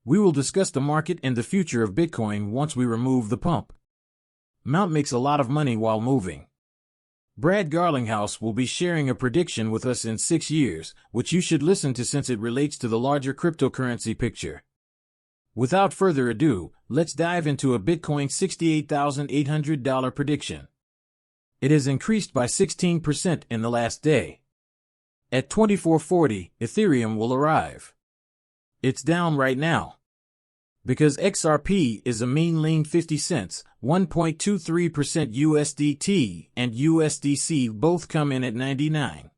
We will discuss the market and the future of Bitcoin once we remove the pump. Mount makes a lot of money while moving. Brad Garlinghouse will be sharing a prediction with us in 6 years, which you should listen to since it relates to the larger cryptocurrency picture. Without further ado, let's dive into a Bitcoin $68,800 prediction. It has increased by 16% in the last day. At 2440, Ethereum will arrive. It's down right now. Because XRP is a mean lean 50 cents, 1.23% USDT and USDC both come in at 99.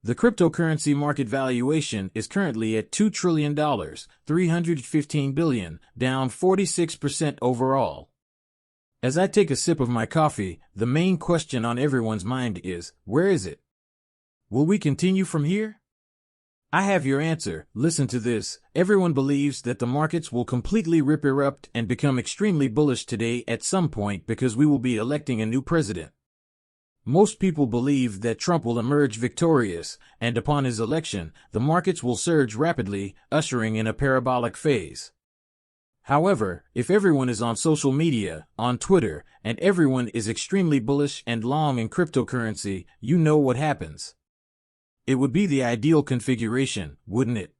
The cryptocurrency market valuation is currently at $2 trillion, $315 billion, down 46% overall. As I take a sip of my coffee, the main question on everyone's mind is, where is it? Will we continue from here? I have your answer. Listen to this. Everyone believes that the markets will completely erupt and become extremely bullish today at some point because we will be electing a new president. Most people believe that Trump will emerge victorious, and upon his election, the markets will surge rapidly, ushering in a parabolic phase. However, if everyone is on social media, on Twitter, and everyone is extremely bullish and long in cryptocurrency, you know what happens. It would be the ideal configuration, wouldn't it?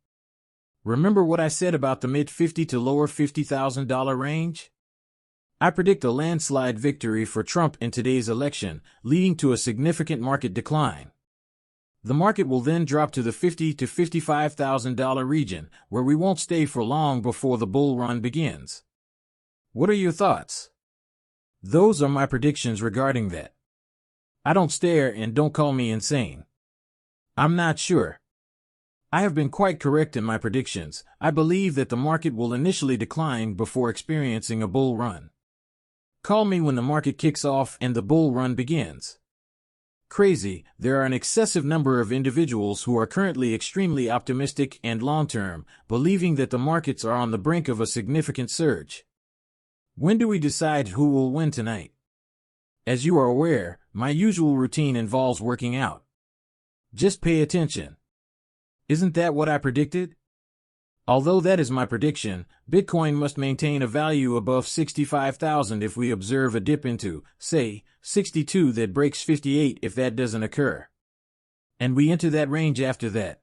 Remember what I said about the mid-$50,000 to lower $50,000 range? I predict a landslide victory for Trump in today's election, leading to a significant market decline. The market will then drop to the $50,000 to $55,000 region, where we won't stay for long before the bull run begins. What are your thoughts? Those are my predictions regarding that. I don't stare and don't call me insane. I'm not sure. I have been quite correct in my predictions. I believe that the market will initially decline before experiencing a bull run. Call me when the market kicks off and the bull run begins. Crazy, there are an excessive number of individuals who are currently extremely optimistic and long-term, believing that the markets are on the brink of a significant surge. When do we decide who will win tonight? As you are aware, my usual routine involves working out. Just pay attention. Isn't that what I predicted? Although that is my prediction, Bitcoin must maintain a value above 65,000 if we observe a dip into, say, 62 that breaks 58 if that doesn't occur. And we enter that range after that.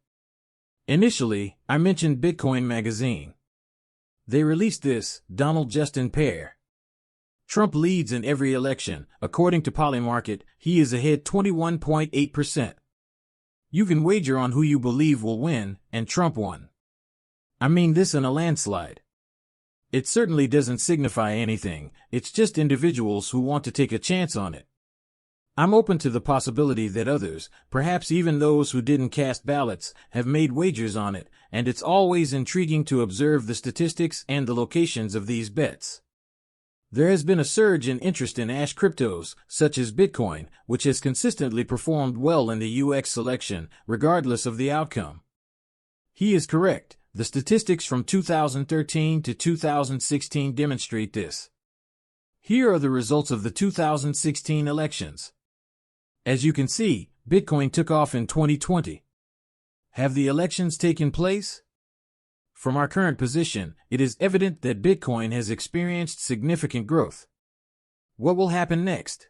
Initially, I mentioned Bitcoin Magazine. They released this, Donald Justin Pair. Trump leads in every election. According to Polymarket, he is ahead 21.8%. You can wager on who you believe will win, and Trump won. I mean this in a landslide. It certainly doesn't signify anything, it's just individuals who want to take a chance on it. I'm open to the possibility that others, perhaps even those who didn't cast ballots, have made wagers on it, and it's always intriguing to observe the statistics and the locations of these bets. There has been a surge in interest in ash cryptos, such as Bitcoin, which has consistently performed well in the UX selection, regardless of the outcome. He is correct. The statistics from 2013 to 2016 demonstrate this. Here are the results of the 2016 elections. As you can see, Bitcoin took off in 2020. Have the elections taken place? From our current position, it is evident that Bitcoin has experienced significant growth. What will happen next?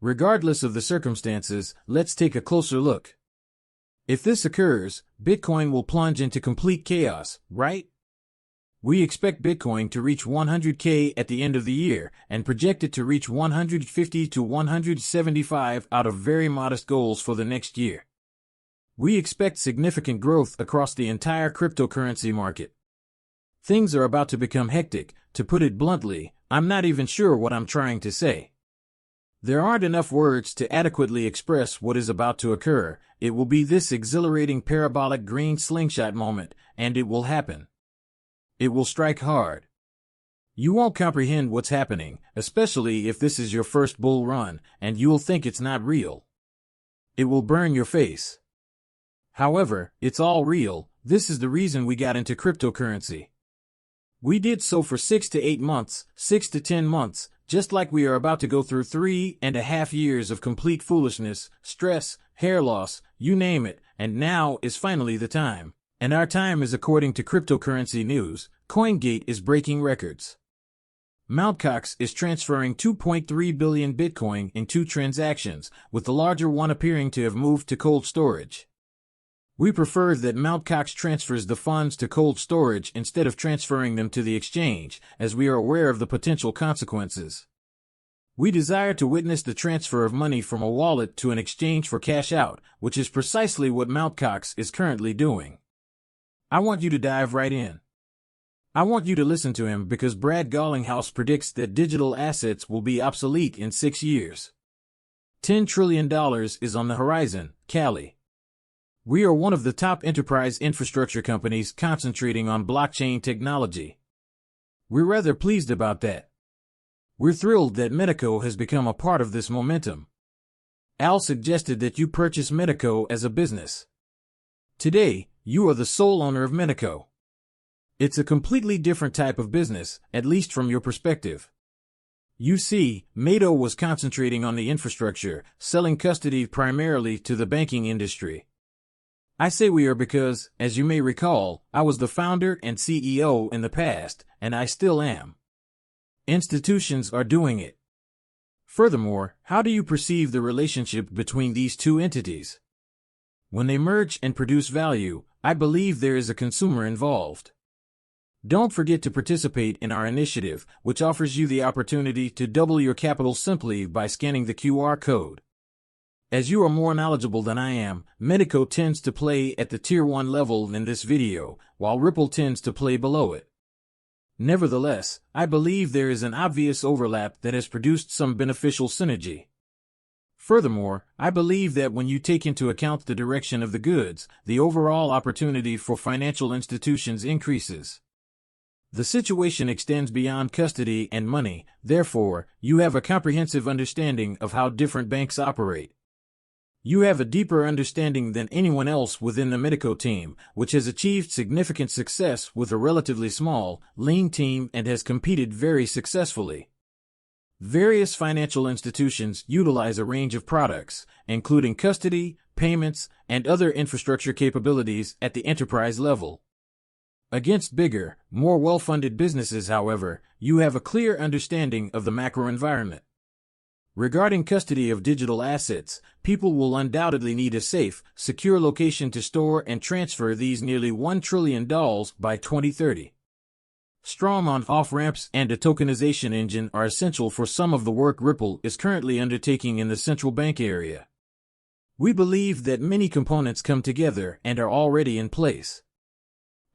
Regardless of the circumstances, let's take a closer look. If this occurs, Bitcoin will plunge into complete chaos, right? We expect Bitcoin to reach 100K at the end of the year and project it to reach 150 to 175 out of very modest goals for the next year. We expect significant growth across the entire cryptocurrency market. Things are about to become hectic. To put it bluntly, I'm not even sure what I'm trying to say. There aren't enough words to adequately express what is about to occur. It will be this exhilarating parabolic green slingshot moment, and it will happen. It will strike hard. You won't comprehend what's happening, especially if this is your first bull run, and you'll think it's not real. It will burn your face. However, it's all real. This is the reason we got into cryptocurrency. We did so for 6 to 8 months, 6 to 10 months, just like we are about to go through 3.5 years of complete foolishness, stress, hair loss, you name it, and now is finally the time. And our time is according to cryptocurrency news. CoinGate is breaking records. Mt. Gox is transferring 2.3 billion Bitcoin in 2 transactions, with the larger one appearing to have moved to cold storage. We prefer that Mt. Gox transfers the funds to cold storage instead of transferring them to the exchange, as we are aware of the potential consequences. We desire to witness the transfer of money from a wallet to an exchange for cash out, which is precisely what Mt. Gox is currently doing. I want you to dive right in. I want you to listen to him because Brad Garlinghouse predicts that digital assets will be obsolete in 6 years. $10 trillion is on the horizon, Cali. We are one of the top enterprise infrastructure companies concentrating on blockchain technology. We're rather pleased about that. We're thrilled that Medico has become a part of this momentum. Al suggested that you purchase Medico as a business. Today, you are the sole owner of Medico. It's a completely different type of business, at least from your perspective. You see, Medo was concentrating on the infrastructure, selling custody primarily to the banking industry. I say we are because, as you may recall, I was the founder and CEO in the past, and I still am. Institutions are doing it. Furthermore, how do you perceive the relationship between these two entities? When they merge and produce value, I believe there is a consumer involved. Don't forget to participate in our initiative, which offers you the opportunity to double your capital simply by scanning the QR code. As you are more knowledgeable than I am, Medico tends to play at the Tier 1 level in this video, while Ripple tends to play below it. Nevertheless, I believe there is an obvious overlap that has produced some beneficial synergy. Furthermore, I believe that when you take into account the direction of the goods, the overall opportunity for financial institutions increases. The situation extends beyond custody and money, therefore, you have a comprehensive understanding of how different banks operate. You have a deeper understanding than anyone else within the Medico team, which has achieved significant success with a relatively small, lean team and has competed very successfully. Various financial institutions utilize a range of products, including custody, payments, and other infrastructure capabilities at the enterprise level. Against bigger, more well-funded businesses, however, you have a clear understanding of the macro environment. Regarding custody of digital assets, people will undoubtedly need a safe, secure location to store and transfer these nearly $1 trillion by 2030. Strong on-off ramps and a tokenization engine are essential for some of the work Ripple is currently undertaking in the central bank area. We believe that many components come together and are already in place.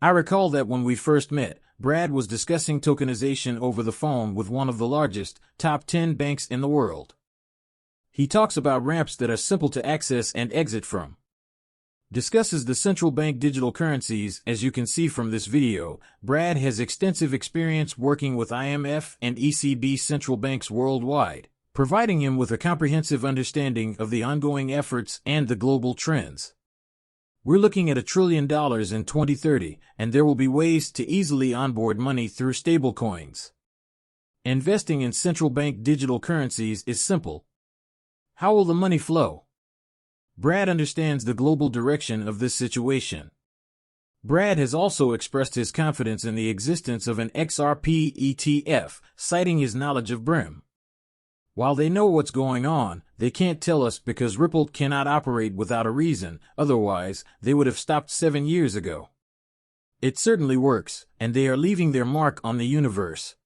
I recall that when we first met, Brad was discussing tokenization over the phone with one of the largest, top 10 banks in the world. He talks about ramps that are simple to access and exit from. Discusses the central bank digital currencies. As you can see from this video, Brad has extensive experience working with IMF and ECB central banks worldwide, providing him with a comprehensive understanding of the ongoing efforts and the global trends. We're looking at $1 trillion in 2030, and there will be ways to easily onboard money through stablecoins. Investing in central bank digital currencies is simple. How will the money flow? Brad understands the global direction of this situation. Brad has also expressed his confidence in the existence of an XRP ETF, citing his knowledge of BRIM. While they know what's going on, they can't tell us because Ripple cannot operate without a reason, otherwise, they would have stopped 7 years ago. It certainly works, and they are leaving their mark on the universe.